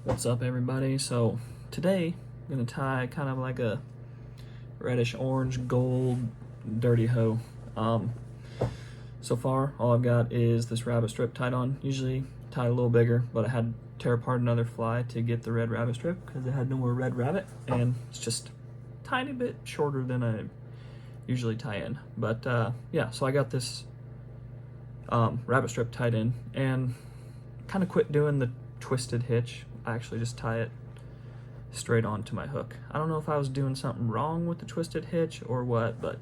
What's up, everybody? So today I'm gonna tie kind of like a reddish orange gold dirty hoe. So far all I've got is this rabbit strip tied on. Usually tie a little bigger, but I had to tear apart another fly to get the red rabbit strip because it had no more red rabbit, and it's just a tiny bit shorter than I usually tie in. But yeah, so I got this rabbit strip tied in and kind of quit doing the twisted hitch. I actually just tie it straight onto my hook. I don't know if I was doing something wrong with the twisted hitch or what, but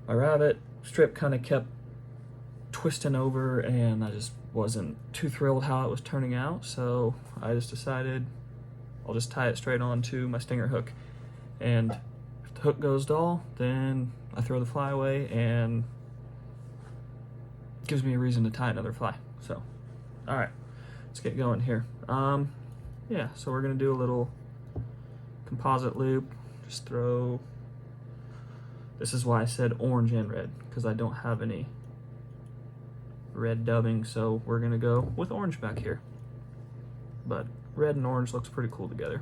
my rabbit strip kind of kept twisting over and I just wasn't too thrilled how it was turning out, so I just decided I'll just tie it straight onto my stinger hook. And if the hook goes dull, then I throw the fly away and it gives me a reason to tie another fly. So, all right, let's get going here. Yeah, so we're gonna do a little composite loop. Just throw, this is why I said orange and red, because I don't have any red dubbing, so we're gonna go with orange back here. But red and orange looks pretty cool together.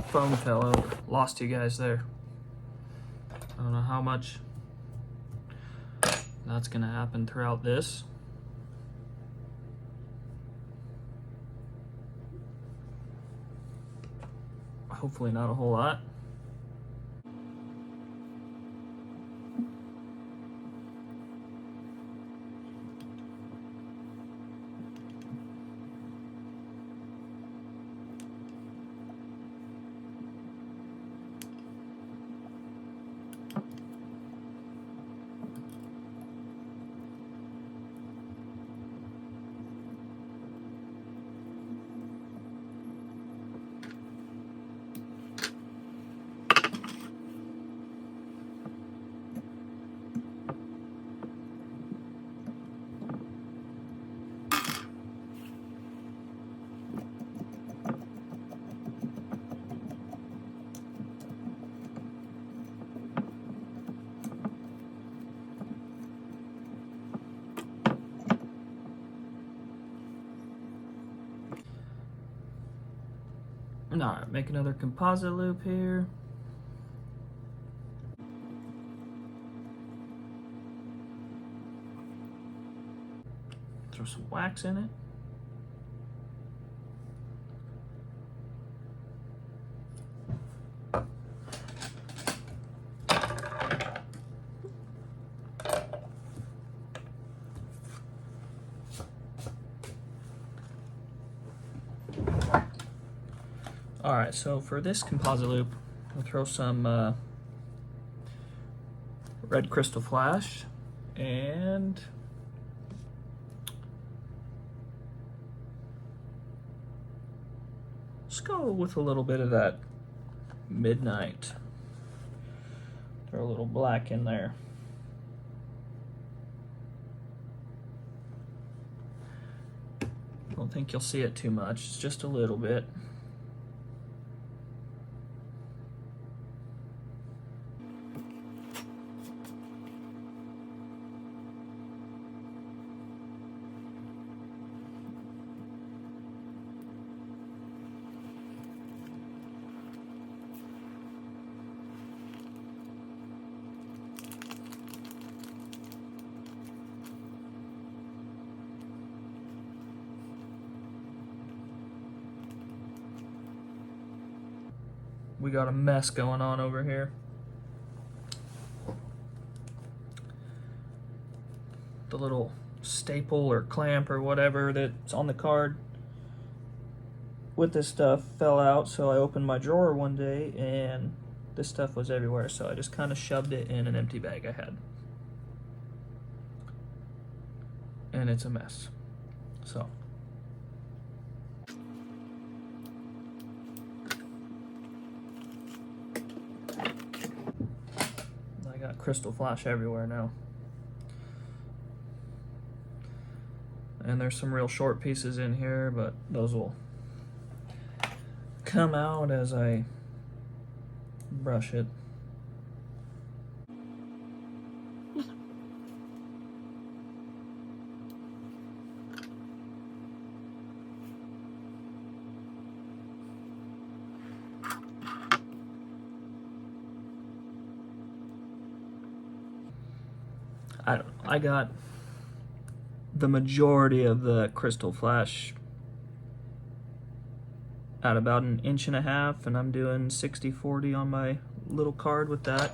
Phone fell over. Lost you guys there. I don't know how much that's gonna happen throughout this. Hopefully not a whole lot. All right, make another composite loop here. Throw some wax in it. All right, so for this composite loop, I'll throw some red crystal flash and let's go with a little bit of that midnight. Throw a little black in there. I don't think you'll see it too much, it's just a little bit. we got a mess going on over here. The little staple or clamp or whatever that's on the card with this stuff fell out, so I opened my drawer one day and this stuff was everywhere, so I just kind of shoved it in an empty bag I had. And it's a mess. So I got crystal flash everywhere now. And there's some real short pieces in here, but those will come out as I brush it. I got the majority of the crystal flash at about 1.5 inches, and I'm doing 60-40 on my little card with that.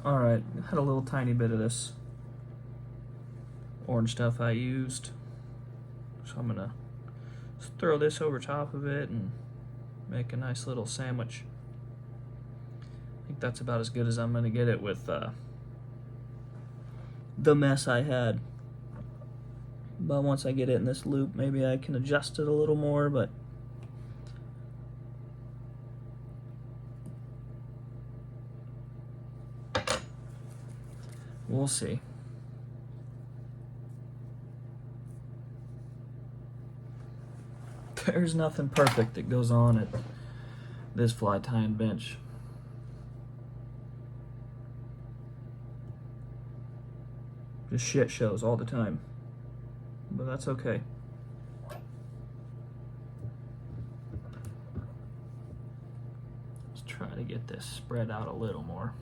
Alright, had a little tiny bit of this orange stuff I used, so I'm gonna just throw this over top of it and make a nice little sandwich. I think that's about as good as I'm gonna get it with the mess I had. But once I get it in this loop, maybe I can adjust it a little more, but we'll see. There's nothing perfect that goes on at this fly tying bench. Just shit shows all the time. But that's okay. Let's try to get this spread out a little more.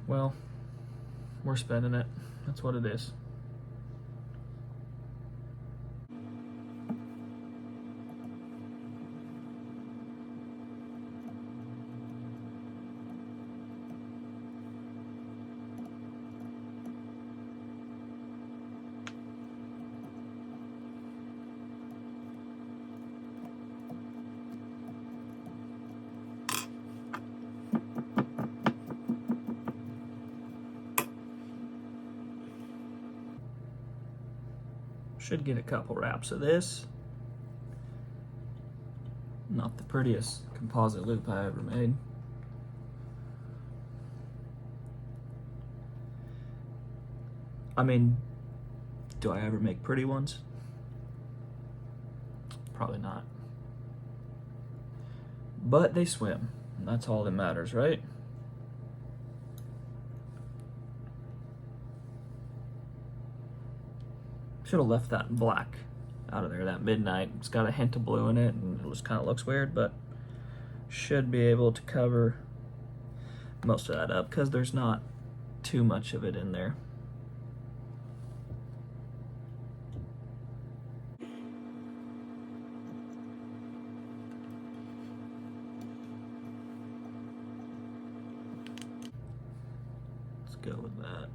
Well, we're spending it. That's what it is. Should get a couple wraps of this. Not the prettiest composite loop I ever made. I mean, do I ever make pretty ones? Probably not. But they swim, and that's all that matters, right? Should have left that black out of there, that midnight. It's got a hint of blue in it, and it just kind of looks weird, but should be able to cover most of that up because there's not too much of it in there. Let's go with that.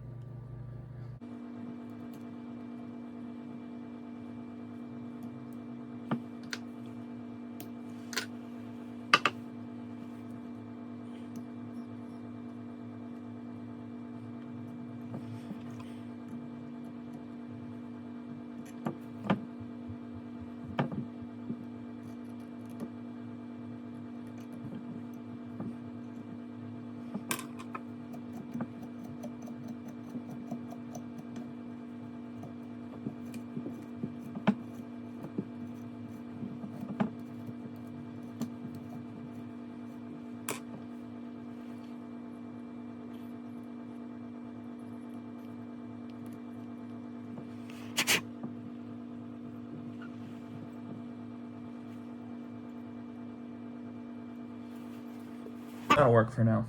That'll work for now.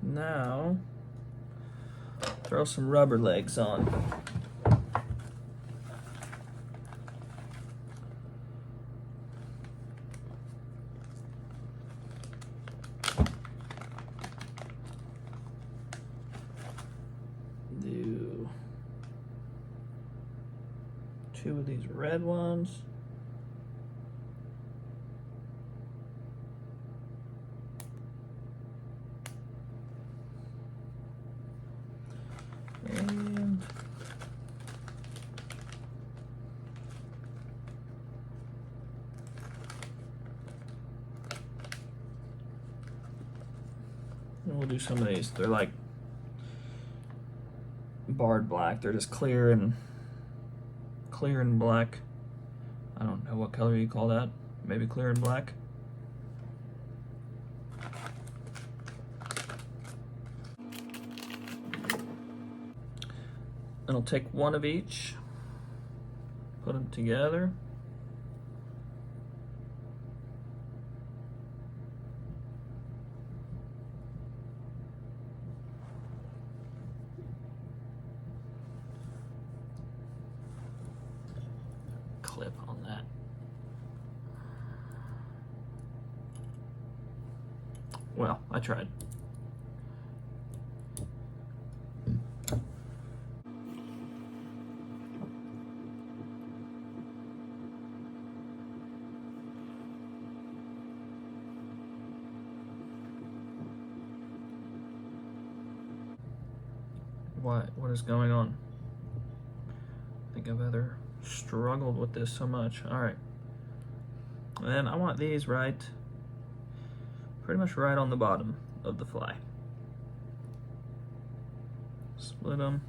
Now, throw some rubber legs on. Do 2 of these red ones. And we'll do some of these. They're like barred black. They're just clear and black. I don't know what color you call that. Maybe clear and black. And I'll take one of each, put them together. Clip on that. Well, I tried. What is going on? I think I've ever struggled with this so much. All right. And then I want these pretty much right on the bottom of the fly. Split them.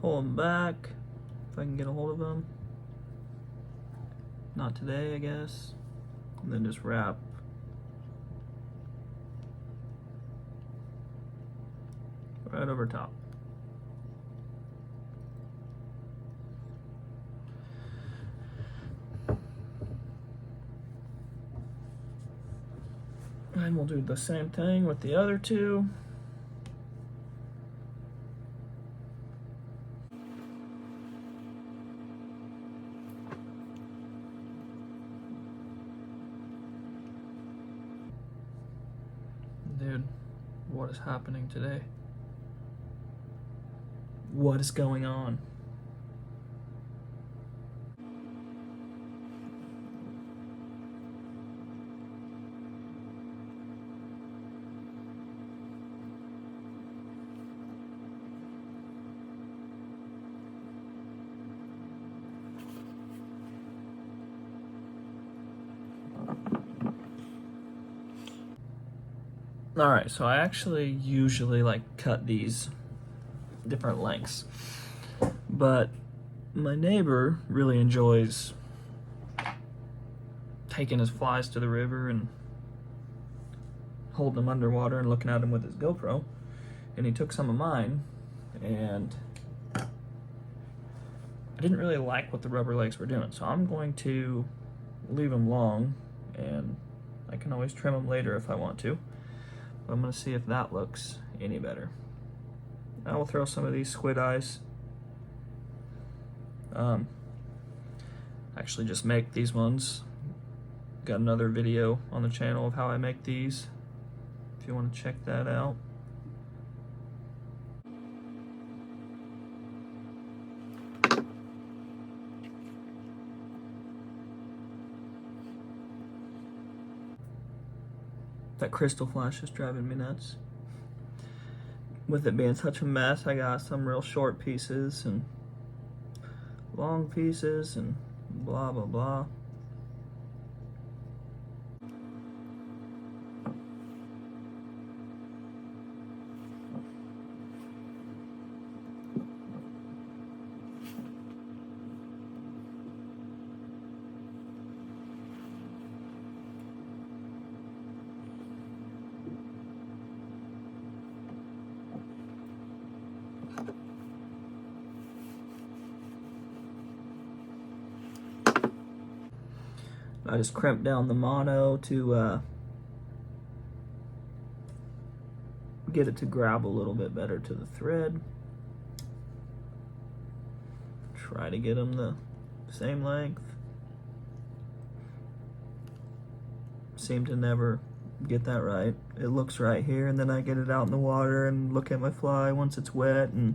Pull them back if I can get a hold of them. Not today, I guess. And then just wrap. Right over top. And we'll do the same thing with the other 2. Dude, what is happening today? What is going on? All right, so I actually usually like cut these different lengths, but my neighbor really enjoys taking his flies to the river and holding them underwater and looking at them with his GoPro, and he took some of mine, and I didn't really like what the rubber legs were doing, so I'm going to leave them long, and I can always trim them later if I want to, but I'm going to see if that looks any better. I will throw some of these squid eyes. Actually just make these ones. Got another video on the channel of how I make these, if you want to check that out. That crystal flash is driving me nuts. With it being such a mess, I got some real short pieces and long pieces and blah blah blah. I just crimped down the mono to get it to grab a little bit better to the thread. Try to get them the same length. Seem to never get that right. It looks right here, and then I get it out in the water and look at my fly once it's wet and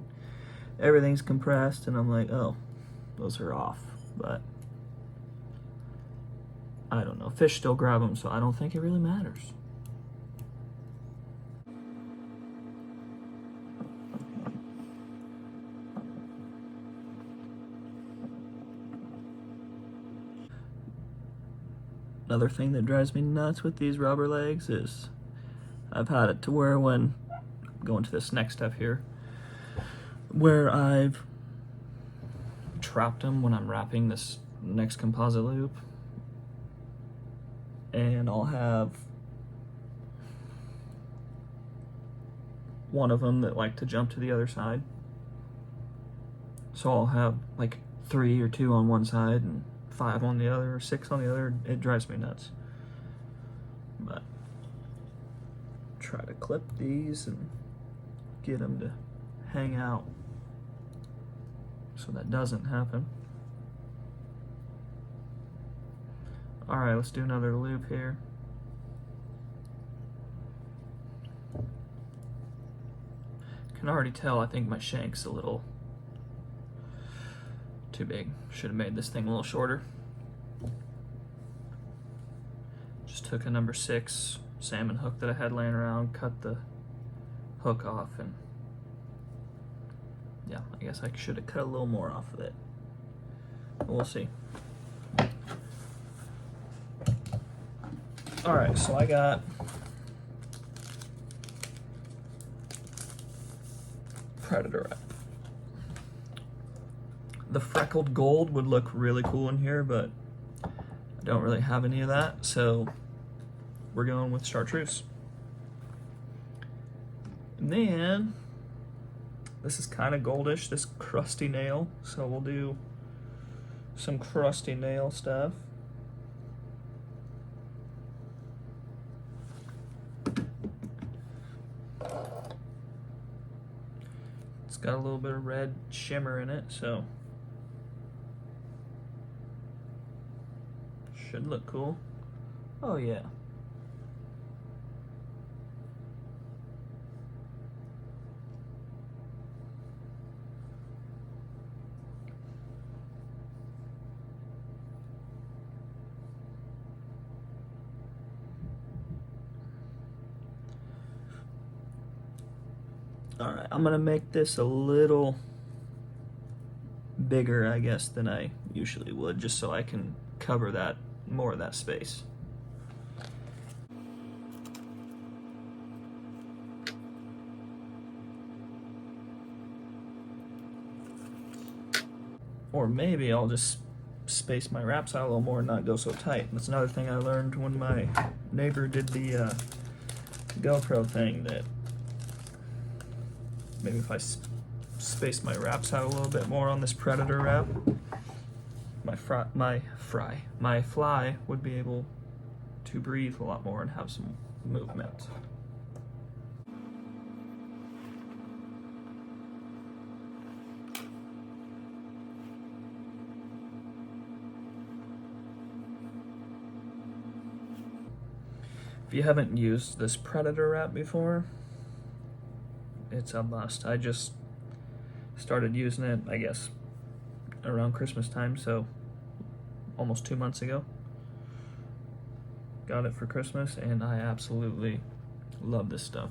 everything's compressed, and I'm like, oh, those are off. But I don't know. Fish still grab them, so I don't think it really matters. Another thing that drives me nuts with these rubber legs is I've had it to where when going to this next step here, where I've trapped them when I'm wrapping this next composite loop, and I'll have one of them that like to jump to the other side. So I'll have like 3 or 2 on one side and 5 on the other, or 6 on the other. It drives me nuts. But try to clip these and get them to hang out so that doesn't happen. All right, let's do another loop here. Can already tell I think my shank's a little too big. Should have made this thing a little shorter. Just took a number 6 salmon hook that I had laying around, cut the hook off, and yeah, I guess I should have cut a little more off of it. But we'll see. All right, so I got predator wrap. The freckled gold would look really cool in here, but I don't really have any of that, so we're going with chartreuse. And then this is kind of goldish, this crusty nail, so we'll do some crusty nail stuff. It's got a little bit of red shimmer in it, so should look cool. Oh yeah. All right, I'm gonna make this a little bigger, I guess, than I usually would, just so I can cover that more of that space. Or maybe I'll just space my wraps out a little more and not go so tight. That's another thing I learned when my neighbor did the GoPro thing, that maybe if I space my wraps out a little bit more on this predator wrap, my fly would be able to breathe a lot more and have some movement. If you haven't used this predator wrap before, it's a must. I just started using it, I guess, around Christmas time, so almost 2 months ago. Got it for Christmas, and I absolutely love this stuff.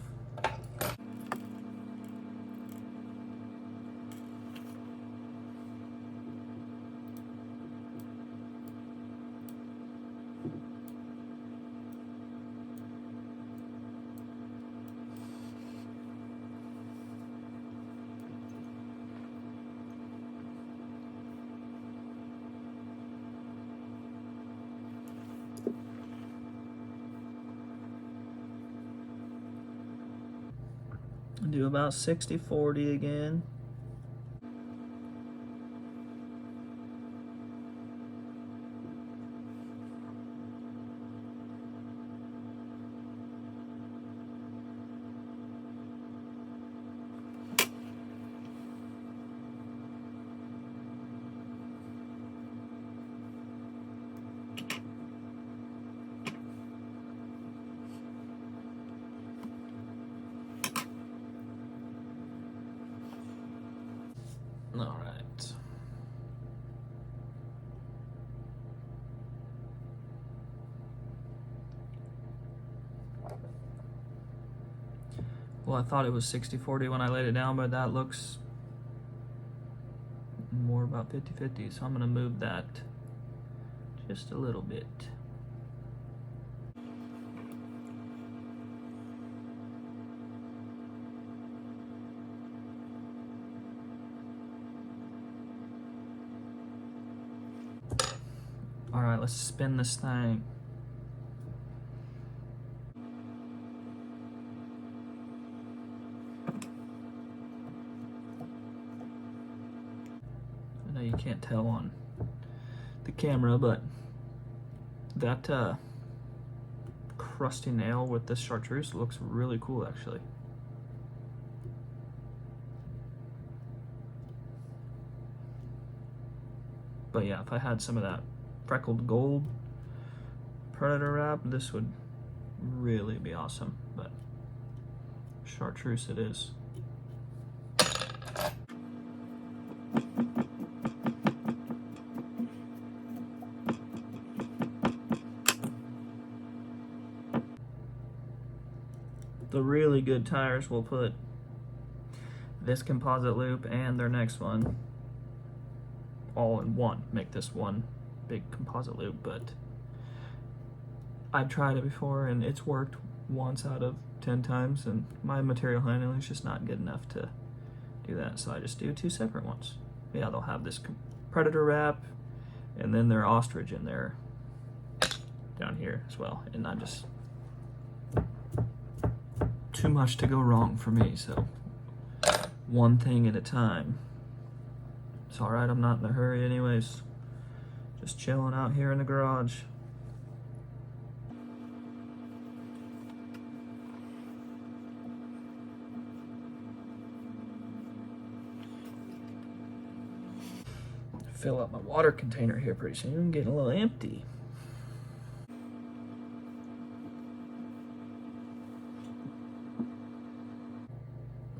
Do about 60-40 again. All right. Well, I thought it was 60-40 when I laid it down, but that looks more about 50-50, so I'm gonna move that just a little bit. All right, let's spin this thing. I know you can't tell on the camera, but that crusty nail with this chartreuse looks really cool, actually. But yeah, if I had some of that freckled gold predator wrap, this would really be awesome. But chartreuse it is. The really good tires will put this composite loop and their next one all in one, make this one big composite loop. But I've tried it before and it's worked once out of 10 times, and my material handling is just not good enough to do that, so I just do two separate ones. Yeah, they'll have this predator wrap and then their ostrich in there down here as well, and I'm just too much to go wrong for me, so one thing at a time. It's all right, I'm not in a hurry anyways. Just chilling out here in the garage. Fill up my water container here pretty soon, getting a little empty.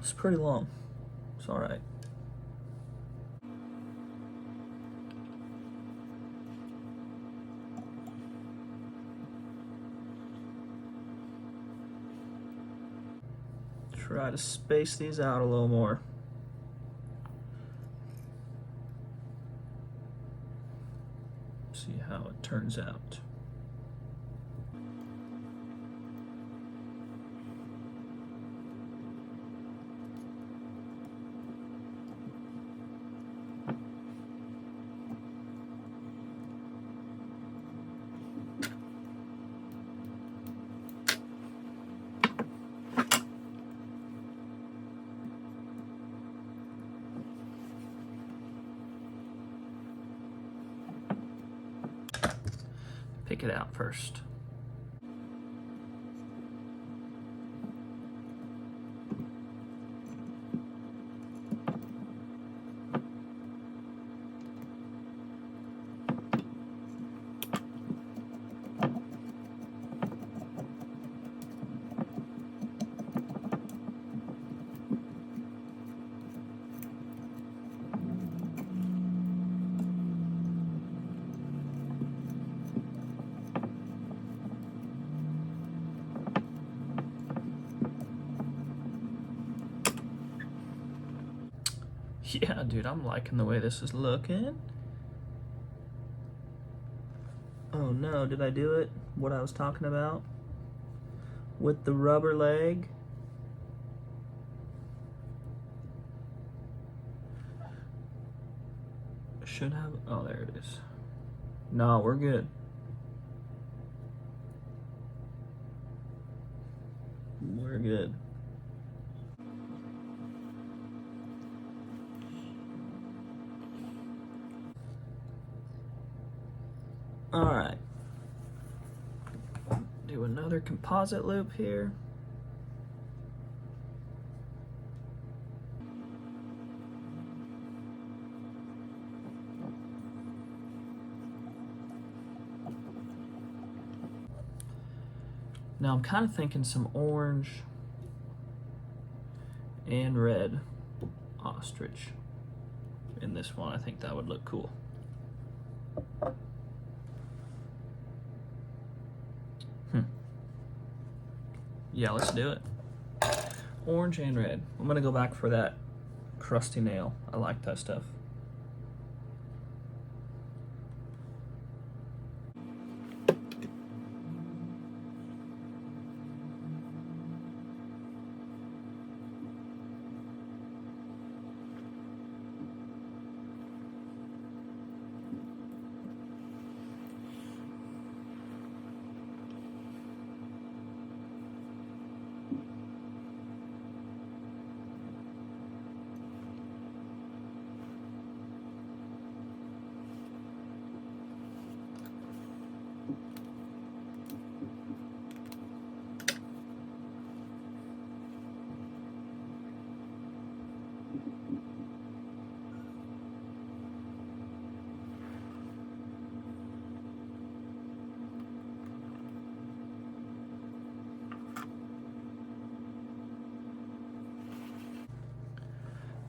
It's pretty long. It's all right. Try to space these out a little more. See how it turns out. Pick it out first. Yeah, dude, I'm liking the way this is looking. Oh no, did I do it? What I was talking about? With the rubber leg? Should have, oh, there it is. No, we're good. We're good. All right, do another composite loop here. Now I'm kind of thinking some orange and red ostrich in this one. I think that would look cool. Yeah, let's do it. Orange and red. I'm gonna go back for that crusty nail. I like that stuff.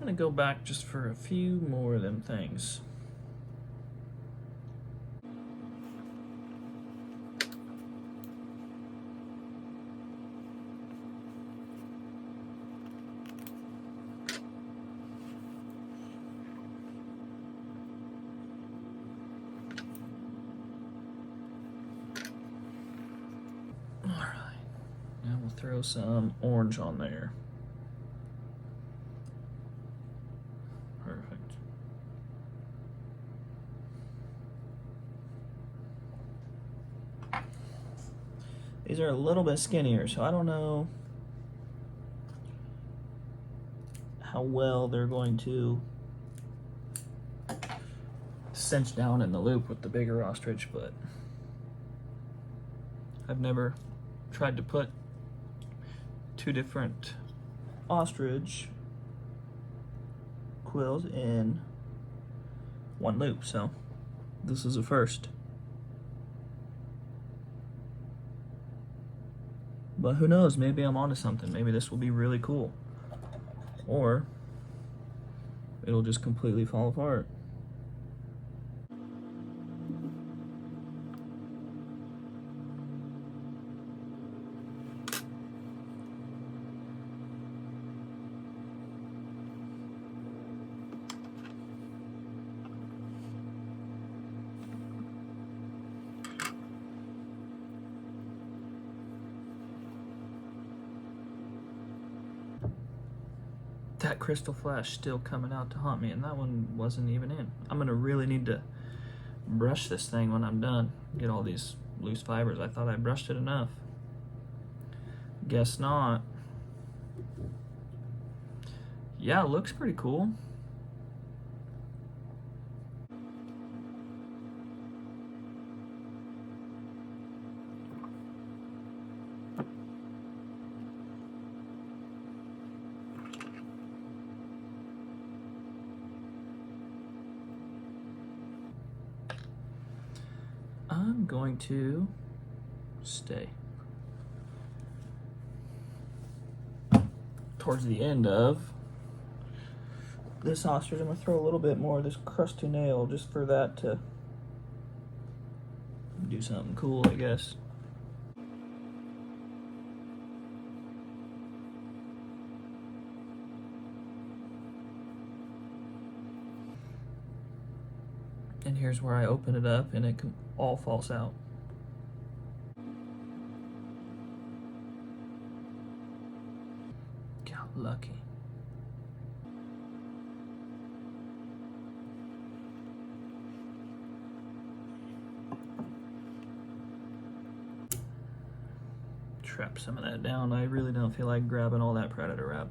I'm gonna go back just for a few more of them things. All right, now we'll throw some orange on there. Perfect. These are a little bit skinnier, so I don't know how well they're going to cinch down in the loop with the bigger ostrich, but I've never tried to put two different ostrich quills in one loop, so this is a first. But who knows, maybe I'm onto something. Maybe this will be really cool. Or it'll just completely fall apart. That crystal flash still coming out to haunt me, and that one wasn't even in. I'm gonna really need to brush this thing when I'm done. Get all these loose fibers. I thought I brushed it enough. Guess not. Yeah, it looks pretty cool. I'm going to stay towards the end of this ostrich. I'm gonna throw a little bit more of this crusty nail just for that to do something cool, I guess. And here's where I open it up and it all falls out. Got lucky. Trap some of that down. I really don't feel like grabbing all that predator wrap.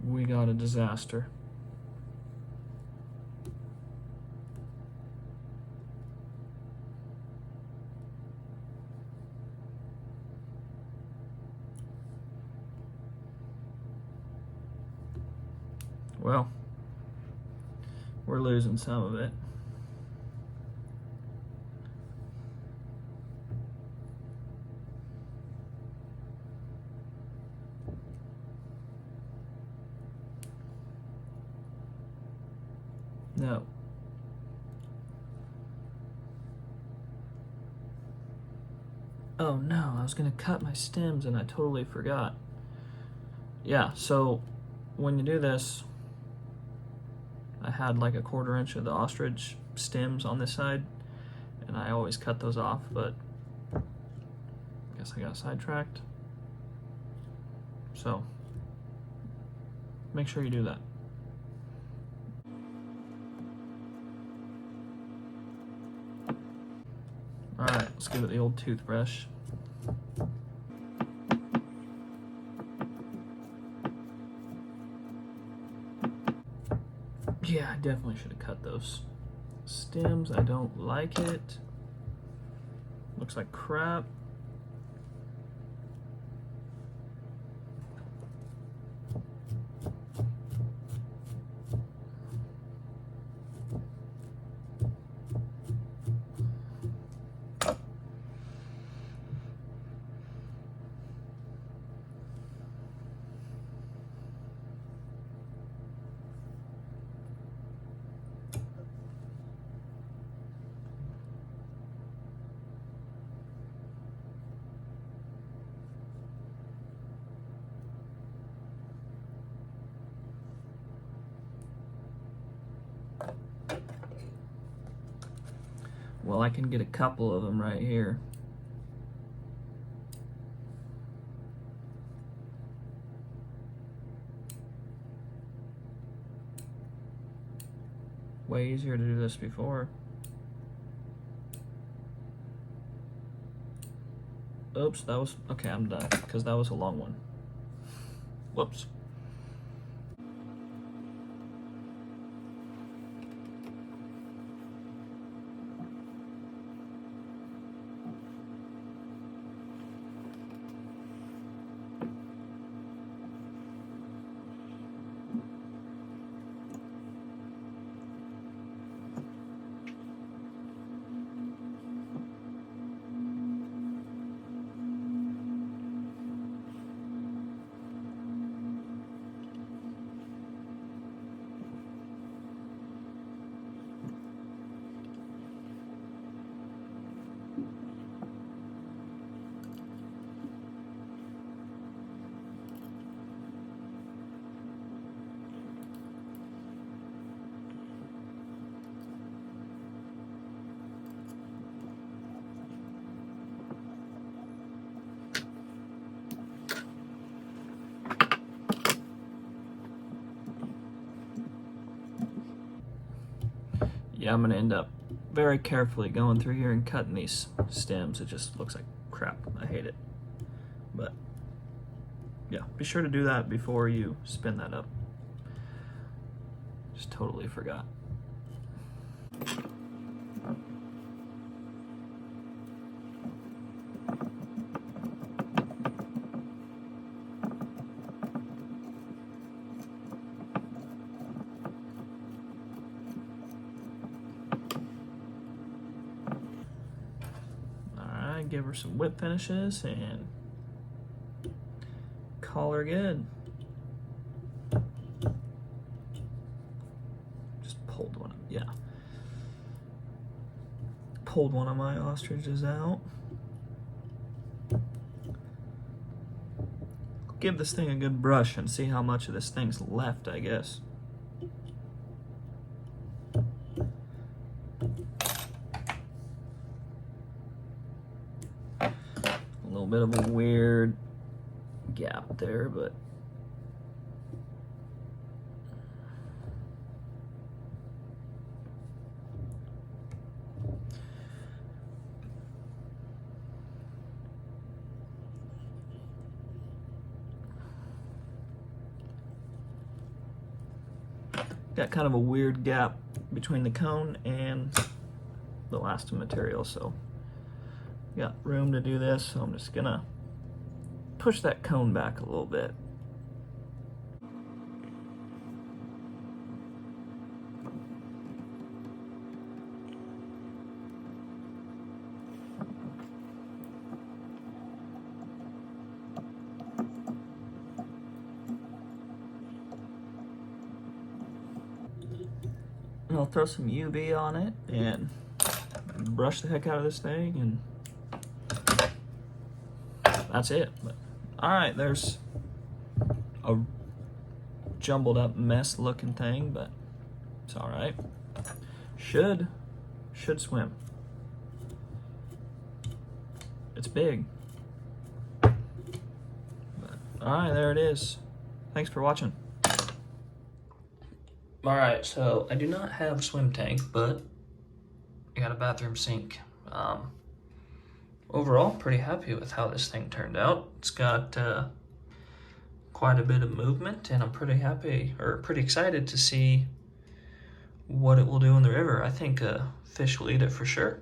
We got a disaster. Well, we're losing some of it. No. Oh no, I was gonna cut my stems and I totally forgot. Yeah, so when you do this, I had like a 1/4 inch of the ostrich stems on this side, and I always cut those off, but I guess I got sidetracked. So make sure you do that. All right, let's give it the old toothbrush. Yeah, I definitely should have cut those stems. I don't like it. Looks like crap. Well, I can get a couple of them right here. Way easier to do this before. Oops, that was, okay, I'm done, because that was a long one. Whoops. Yeah, I'm gonna end up very carefully going through here and cutting these stems. It just looks like crap. I hate it. But yeah, be sure to do that before you spin that up. Just totally forgot. Give her some whip finishes and call her good. Just pulled one of, yeah. Pulled one of my ostriches out. Give this thing a good brush and see how much of this thing's left, I guess. A little bit of a weird gap there, but got kind of a weird gap between the cone and the elastic material, so got room to do this, so I'm just gonna push that cone back a little bit. I'll throw some UV on it and brush the heck out of this thing, and that's it. But, all right, there's a jumbled up mess looking thing, but it's all right. Should swim. It's big. But, all right, there it is. Thanks for watching. All right, so I do not have a swim tank, but I got a bathroom sink. Overall, pretty happy with how this thing turned out. It's got quite a bit of movement, and I'm pretty happy, or pretty excited to see what it will do in the river. I think fish will eat it for sure.